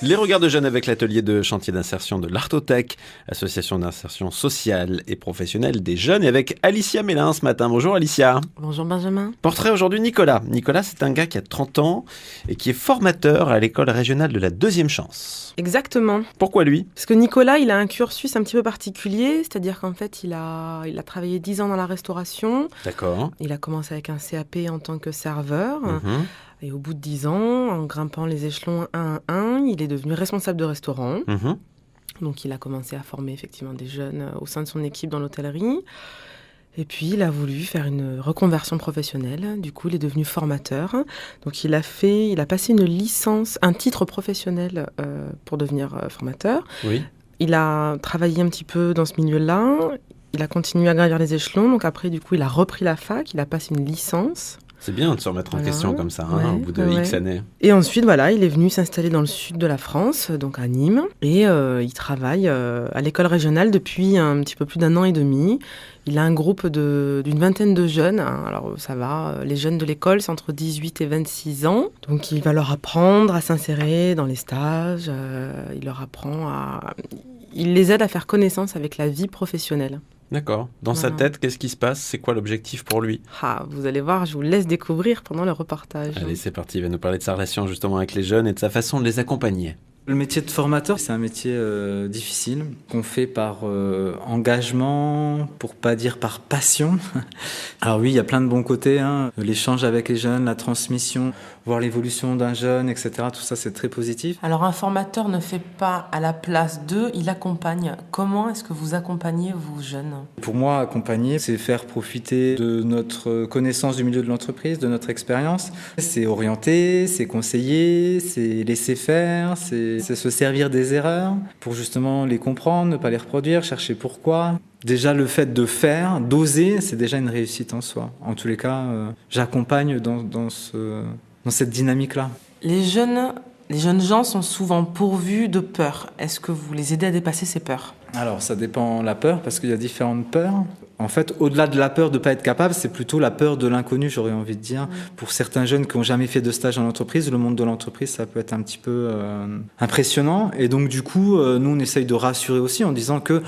Les regards de jeunes avec l'atelier de chantier d'insertion de l'Artotech, association d'insertion sociale et professionnelle des jeunes, et avec Alicia Mélin ce matin. Bonjour Alicia. Bonjour Benjamin. Portrait aujourd'hui Nicolas. Nicolas, c'est un gars qui a 30 ans et qui est formateur à l'école régionale de la Deuxième Chance. Exactement. Pourquoi lui ? Parce que Nicolas, il a un cursus un petit peu particulier, c'est-à-dire qu'en fait, il a travaillé 10 ans dans la restauration. D'accord. Il a commencé avec un CAP en tant que serveur. Mhm. Et au bout de 10 ans, en grimpant les échelons un à un, il est devenu responsable de restaurant. Mhm. Donc il a commencé à former effectivement des jeunes au sein de son équipe dans l'hôtellerie. Et puis il a voulu faire une reconversion professionnelle. Du coup, il est devenu formateur. Donc il a passé une licence, un titre professionnel pour devenir formateur. Oui. Il a travaillé un petit peu dans ce milieu-là. Il a continué à gravir les échelons. Donc après, du coup, il a repris la fac. Il a passé une licence. C'est bien de se remettre en question comme ça, au bout de X années. Et ensuite, voilà, il est venu s'installer dans le sud de la France, donc à Nîmes. Et il travaille à l'école régionale depuis un petit peu plus d'1 an et demi. Il a un groupe d'une vingtaine de jeunes. Alors ça va, les jeunes de l'école, c'est entre 18 et 26 ans. Donc il va leur apprendre à s'insérer dans les stages. Il les aide à faire connaissance avec la vie professionnelle. D'accord. Dans sa tête, qu'est-ce qui se passe ? C'est quoi l'objectif pour lui ? Vous allez voir, je vous laisse découvrir pendant le reportage. Allez, c'est parti. Il va nous parler de sa relation justement avec les jeunes et de sa façon de les accompagner. Le métier de formateur, c'est un métier difficile, qu'on fait par engagement, pour pas dire par passion. Alors oui, il y a plein de bons côtés, l'échange avec les jeunes, la transmission, voir l'évolution d'un jeune, etc. Tout ça, c'est très positif. Alors un formateur ne fait pas à la place d'eux, il accompagne. Comment est-ce que vous accompagnez vos jeunes ? Pour moi, accompagner, c'est faire profiter de notre connaissance du milieu de l'entreprise, de notre expérience. C'est orienter, c'est conseiller, c'est laisser faire, c'est se servir des erreurs pour justement les comprendre, ne pas les reproduire, chercher pourquoi. Déjà, le fait de faire, d'oser, c'est déjà une réussite en soi. En tous les cas, j'accompagne dans cette dynamique-là. Les jeunes gens sont souvent pourvus de peur. Est-ce que vous les aidez à dépasser ces peurs ? Alors, ça dépend de la peur, parce qu'il y a différentes peurs. En fait, au-delà de la peur de ne pas être capable, c'est plutôt la peur de l'inconnu, j'aurais envie de dire. Pour certains jeunes qui n'ont jamais fait de stage en entreprise, le monde de l'entreprise, ça peut être un petit peu impressionnant. Et donc, du coup, nous, on essaye de rassurer aussi en disant que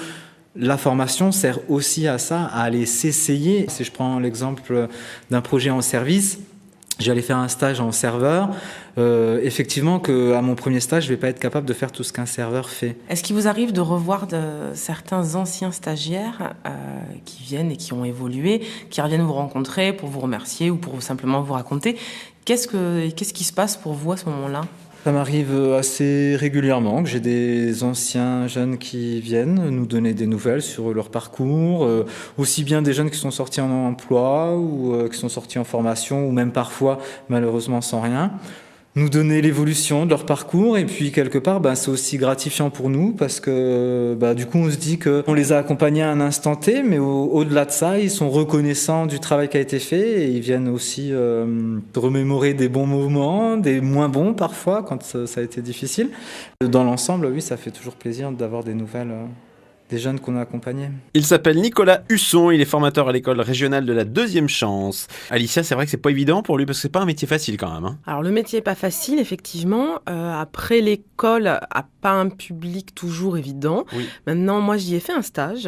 la formation sert aussi à ça, à aller s'essayer. Si je prends l'exemple d'un projet en service, j'allais faire un stage en serveur. Effectivement, qu'à mon premier stage, je ne vais pas être capable de faire tout ce qu'un serveur fait. Est-ce qu'il vous arrive de revoir certains anciens stagiaires qui viennent et qui ont évolué, qui reviennent vous rencontrer pour vous remercier ou pour simplement vous raconter ? Qu'est-ce qui se passe pour vous à ce moment-là ? Ça m'arrive assez régulièrement que j'ai des anciens jeunes qui viennent nous donner des nouvelles sur leur parcours, aussi bien des jeunes qui sont sortis en emploi ou qui sont sortis en formation ou même parfois malheureusement sans rien, nous donner l'évolution de leur parcours et puis quelque part c'est aussi gratifiant pour nous parce que du coup on se dit qu'on les a accompagnés à un instant T mais au-delà de ça ils sont reconnaissants du travail qui a été fait et ils viennent aussi remémorer des bons moments, des moins bons parfois quand ça a été difficile. Dans l'ensemble oui ça fait toujours plaisir d'avoir des nouvelles des jeunes qu'on a accompagnés. Il s'appelle Nicolas Husson, il est formateur à l'école régionale de la Deuxième Chance. Alicia, c'est vrai que c'est pas évident pour lui parce que c'est pas un métier facile quand même. Alors le métier est pas facile effectivement. Après l'école a pas un public toujours évident. Oui. Maintenant moi j'y ai fait un stage.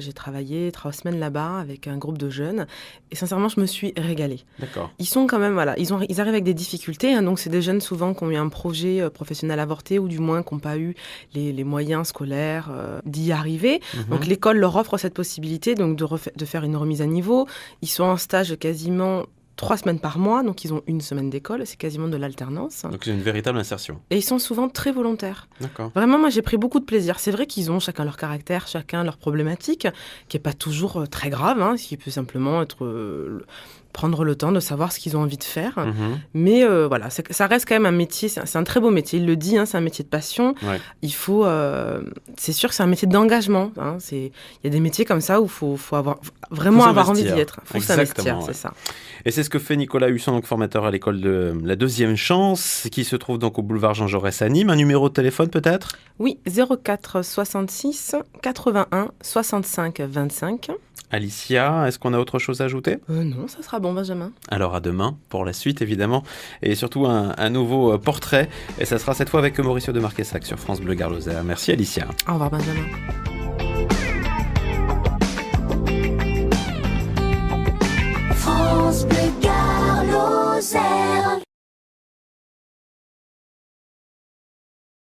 J'ai travaillé 3 semaines là-bas avec un groupe de jeunes et sincèrement je me suis régalée. D'accord. Ils sont quand même ils arrivent avec des difficultés. Donc c'est des jeunes souvent qui ont eu un projet professionnel avorté ou du moins qui n'ont pas eu les moyens scolaires d'y arriver. Donc l'école leur offre cette possibilité donc de faire une remise à niveau. Ils sont en stage quasiment 3 semaines par mois, donc ils ont 1 semaine d'école, c'est quasiment de l'alternance. Donc c'est une véritable insertion. Et ils sont souvent très volontaires. D'accord. Vraiment, moi j'ai pris beaucoup de plaisir. C'est vrai qu'ils ont chacun leur caractère, chacun leur problématique, qui n'est pas toujours très grave, ce qui peut simplement être prendre le temps de savoir ce qu'ils ont envie de faire. Mais voilà, ça reste quand même un métier, c'est un très beau métier, il le dit, c'est un métier de passion. Ouais. Il faut, c'est sûr que c'est un métier d'engagement. Il y a des métiers comme ça où il faut avoir envie d'y être. Il faut s'investir, c'est ça. Et c'est ce que fait Nicolas Husson, donc formateur à l'école de la Deuxième Chance, qui se trouve donc au boulevard Jean Jaurès à Nîmes. Un numéro de téléphone peut-être ? Oui, 04 66 81 65 25. Alicia, est-ce qu'on a autre chose à ajouter ? Non, ça sera bon, Benjamin. Alors à demain pour la suite évidemment, et surtout un nouveau portrait, et ça sera cette fois avec Mauricio de Marquessac sur France Bleu Gard Lozère. Merci Alicia. Au revoir, Benjamin.